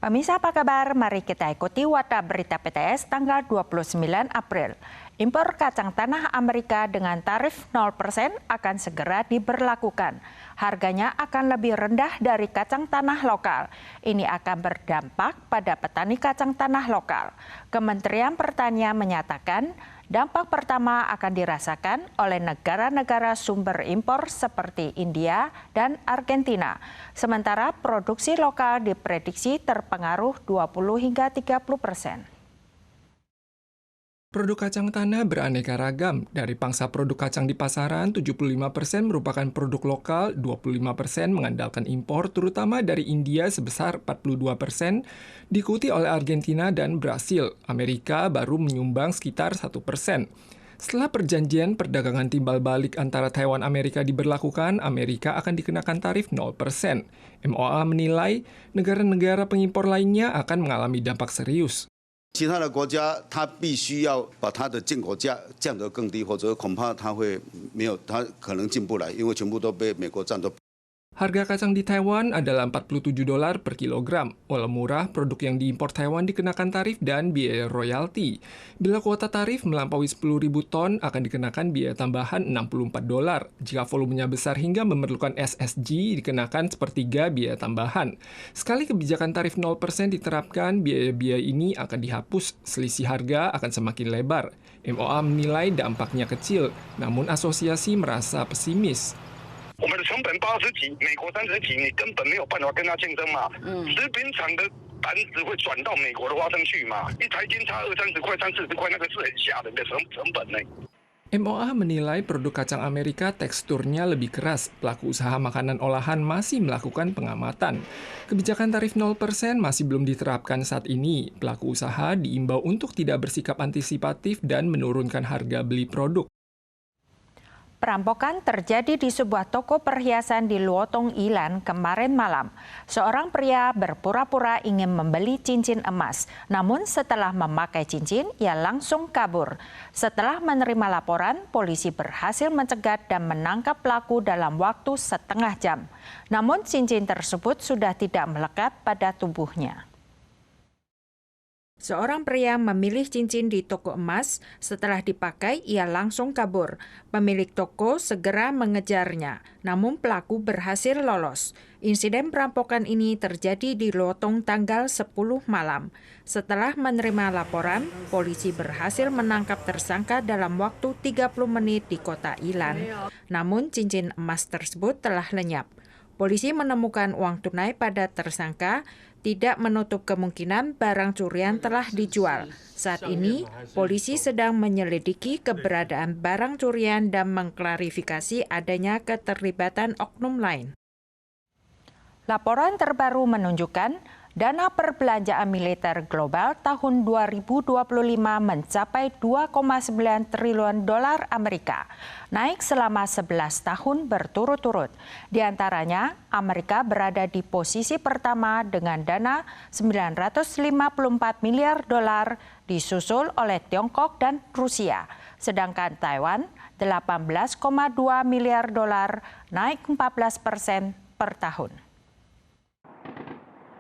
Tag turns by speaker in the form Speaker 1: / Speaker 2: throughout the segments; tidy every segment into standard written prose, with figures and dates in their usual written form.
Speaker 1: Pemirsa apa kabar? Mari kita ikuti Warta Berita PTS tanggal 29 April. Impor kacang tanah Amerika dengan tarif 0% akan segera diberlakukan. Harganya akan lebih rendah dari kacang tanah lokal. Ini akan berdampak pada petani kacang tanah lokal. Kementerian Pertanian menyatakan dampak pertama akan dirasakan oleh negara-negara sumber impor seperti India dan Argentina. Sementara produksi lokal diprediksi terpengaruh 20 hingga 30%.
Speaker 2: Produk kacang tanah beraneka ragam. Dari pangsa produk kacang di pasaran, 75% merupakan produk lokal, 25% mengandalkan impor, terutama dari India sebesar 42%, diikuti oleh Argentina dan Brasil. Amerika baru menyumbang sekitar 1%. Setelah perjanjian perdagangan timbal balik antara Taiwan Amerika diberlakukan, Amerika akan dikenakan tarif 0%. MOA menilai negara-negara pengimpor lainnya akan mengalami dampak serius.
Speaker 3: 其他的国家，它必须要把它的进口价降得更低，否则恐怕它会没有，它可能进不来，因为全部都被美国占走。
Speaker 2: Harga kacang di Taiwan adalah $47 per kilogram. Walau murah, produk yang diimpor Taiwan dikenakan tarif dan biaya royalti. Bila kuota tarif melampaui 10.000 ton, akan dikenakan biaya tambahan $64. Jika volumenya besar hingga memerlukan SSG, dikenakan sepertiga biaya tambahan. Sekali kebijakan tarif 0% diterapkan, biaya-biaya ini akan dihapus. Selisih harga akan semakin lebar. MOA menilai dampaknya kecil, namun asosiasi merasa pesimis.
Speaker 4: 我们的成本80几，美国30几，你根本没有办法跟他竞争嘛。食品厂的单子会转到美国的花生去嘛？一台斤差20-30块、30-40块，那个是很吓人的成本呢。
Speaker 2: MOA menilai produk kacang Amerika teksturnya lebih keras. Pelaku usaha makanan olahan masih melakukan pengamatan. Kebijakan tarif 0% masih belum diterapkan saat ini. Pelaku usaha diimbau untuk tidak bersikap antisipatif dan menurunkan harga beli produk.
Speaker 1: Perampokan terjadi di sebuah toko perhiasan di Luotong Ilan kemarin malam. Seorang pria berpura-pura ingin membeli cincin emas, namun setelah memakai cincin, ia langsung kabur. Setelah menerima laporan, polisi berhasil mencegat dan menangkap pelaku dalam waktu setengah jam. Namun cincin tersebut sudah tidak melekat pada tubuhnya. Seorang pria memilih cincin di toko emas, setelah dipakai ia langsung kabur. Pemilik toko segera mengejarnya, namun pelaku berhasil lolos. Insiden perampokan ini terjadi di Luotong tanggal 10 malam. Setelah menerima laporan, polisi berhasil menangkap tersangka dalam waktu 30 menit di kota Ilan. Namun cincin emas tersebut telah lenyap. Polisi menemukan uang tunai pada tersangka, tidak menutup kemungkinan barang curian telah dijual. Saat ini, polisi sedang menyelidiki keberadaan barang curian dan mengklarifikasi adanya keterlibatan oknum lain. Laporan terbaru menunjukkan dana perbelanjaan militer global tahun 2025 mencapai 2,9 triliun dolar Amerika, naik selama 11 tahun berturut-turut. Di antaranya, Amerika berada di posisi pertama dengan dana 954 miliar dolar, disusul oleh Tiongkok dan Rusia. Sedangkan Taiwan 18,2 miliar dolar, naik 14% per tahun.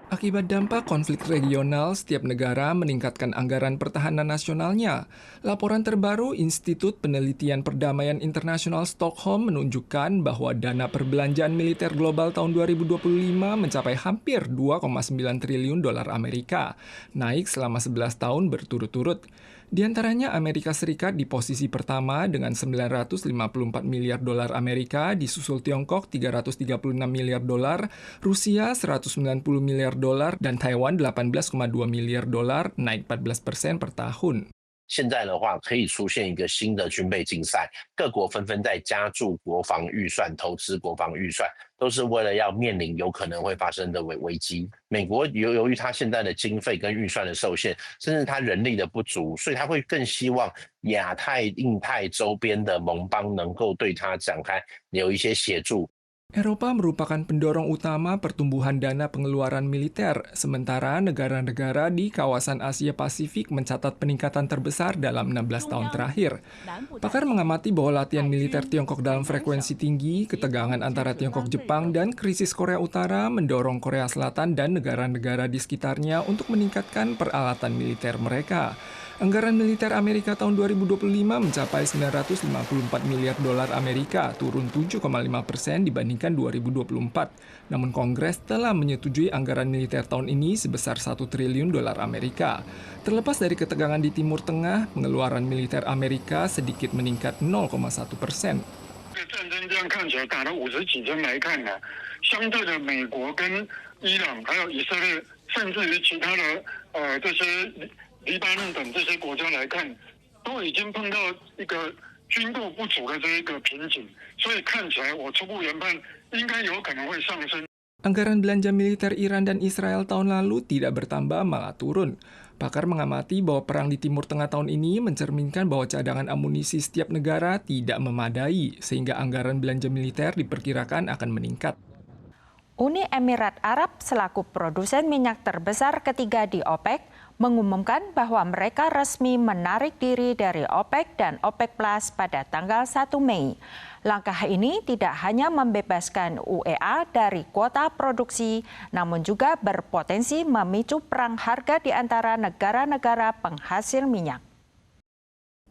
Speaker 2: Akibat dampak konflik regional, setiap negara meningkatkan anggaran pertahanan nasionalnya. Laporan terbaru Institut Penelitian Perdamaian Internasional Stockholm menunjukkan bahwa dana perbelanjaan militer global tahun 2025 mencapai hampir 2,9 triliun dolar Amerika, naik selama 11 tahun berturut-turut. Di antaranya Amerika Serikat di posisi pertama dengan 954 miliar dolar Amerika, disusul Tiongkok 336 miliar dolar, Rusia 190 miliar dolar, dan Taiwan 18,2 miliar dolar, naik 14% per tahun.
Speaker 5: 现在的话，可以出现一个新的军备竞赛，各国纷纷在加注国防预算、投资国防预算，都是为了要面临有可能会发生的危机。美国由于它现在的经费跟预算的受限，甚至它人力的不足，所以它会更希望亚太、印太周边的盟邦能够对它展开有一些协助。
Speaker 2: Eropa merupakan pendorong utama pertumbuhan dana pengeluaran militer, sementara negara-negara di kawasan Asia Pasifik mencatat peningkatan terbesar dalam 16 tahun terakhir. Pakar mengamati bahwa latihan militer Tiongkok dalam frekuensi tinggi, ketegangan antara Tiongkok-Jepang, dan krisis Korea Utara mendorong Korea Selatan dan negara-negara di sekitarnya untuk meningkatkan peralatan militer mereka. Anggaran militer Amerika tahun 2025 mencapai 954 miliar dolar Amerika, turun 7,5% dibandingkan 2024. Namun Kongres telah menyetujui anggaran militer tahun ini sebesar 1 triliun dolar Amerika. Terlepas dari ketegangan di Timur Tengah, pengeluaran militer Amerika sedikit meningkat 0,1%.
Speaker 6: 战争这样看起来打了50几天来看呢，相对的美国跟伊朗还有以色列，甚至于其他的这些黎巴嫩等这些国家来看，都已经碰到一个军购不足的这一个瓶颈，所以看起来我初步研判应该有可能会上升。
Speaker 2: Anggaran belanja militer Iran dan Israel tahun lalu tidak bertambah malah turun. Pakar mengamati bahwa perang di Timur Tengah tahun ini mencerminkan bahwa cadangan amunisi setiap negara tidak memadai, sehingga anggaran belanja militer diperkirakan akan meningkat.
Speaker 1: Uni Emirat Arab selaku produsen minyak terbesar ketiga di OPEC mengumumkan bahwa mereka resmi menarik diri dari OPEC dan OPEC Plus pada tanggal 1 Mei. Langkah ini tidak hanya membebaskan UEA dari kuota produksi, namun juga berpotensi memicu perang harga di antara negara-negara penghasil minyak.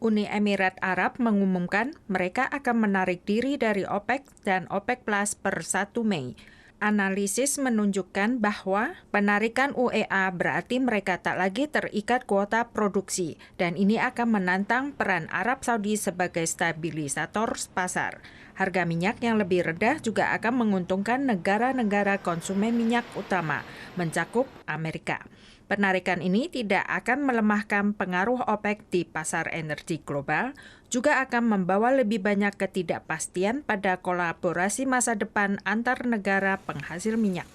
Speaker 1: Uni Emirat Arab mengumumkan mereka akan menarik diri dari OPEC dan OPEC Plus per 1 Mei. Analisis menunjukkan bahwa penarikan UEA berarti mereka tak lagi terikat kuota produksi dan ini akan menantang peran Arab Saudi sebagai stabilisator pasar. Harga minyak yang lebih rendah juga akan menguntungkan negara-negara konsumen minyak utama, mencakup Amerika. Penarikan ini tidak akan melemahkan pengaruh OPEC di pasar energi global, juga akan membawa lebih banyak ketidakpastian pada kolaborasi masa depan antar negara penghasil minyak.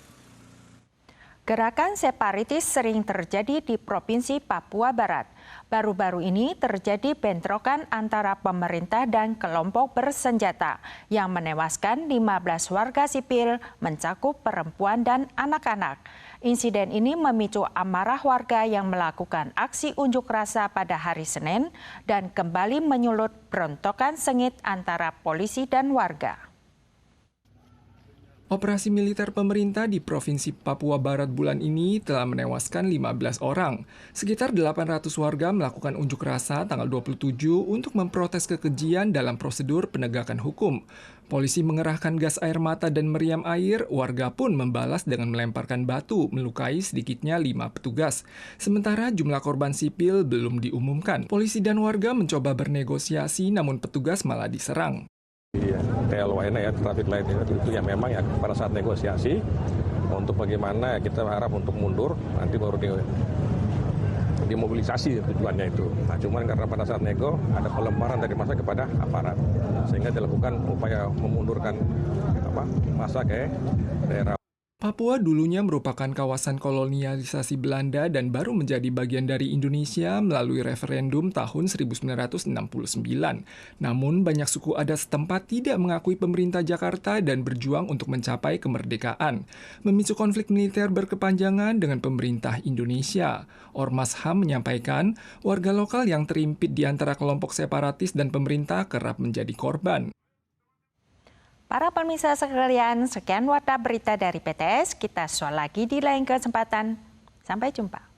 Speaker 1: Gerakan separatis sering terjadi di Provinsi Papua Barat. Baru-baru ini terjadi bentrokan antara pemerintah dan kelompok bersenjata yang menewaskan 15 warga sipil, mencakup perempuan dan anak-anak. Insiden ini memicu amarah warga yang melakukan aksi unjuk rasa pada hari Senin dan kembali menyulut berontokan sengit antara polisi dan warga.
Speaker 2: Operasi militer pemerintah di Provinsi Papua Barat bulan ini telah menewaskan 15 orang. Sekitar 800 warga melakukan unjuk rasa tanggal 27 untuk memprotes kekejian dalam prosedur penegakan hukum. Polisi mengerahkan gas air mata dan meriam air, warga pun membalas dengan melemparkan batu, melukai sedikitnya 5 petugas. Sementara jumlah korban sipil belum diumumkan. Polisi dan warga mencoba bernegosiasi, namun petugas malah diserang.
Speaker 7: TLWN ya, traffic light itu ya memang ya pada saat negosiasi untuk bagaimana ya kita harap untuk mundur nanti baru dimobilisasi tujuannya itu. Nah cuman karena pada saat nego ada pelemparan dari massa kepada aparat sehingga dilakukan upaya memundurkan massa ke daerah.
Speaker 2: Papua dulunya merupakan kawasan kolonialisasi Belanda dan baru menjadi bagian dari Indonesia melalui referendum tahun 1969. Namun banyak suku adat setempat tidak mengakui pemerintah Jakarta dan berjuang untuk mencapai kemerdekaan, memicu konflik militer berkepanjangan dengan pemerintah Indonesia. Ormas HAM menyampaikan warga lokal yang terimpit di antara kelompok separatis dan pemerintah kerap menjadi korban.
Speaker 1: Para pemirsa sekalian, sekian warta berita dari PTS. Kita soal lagi di lain kesempatan. Sampai jumpa.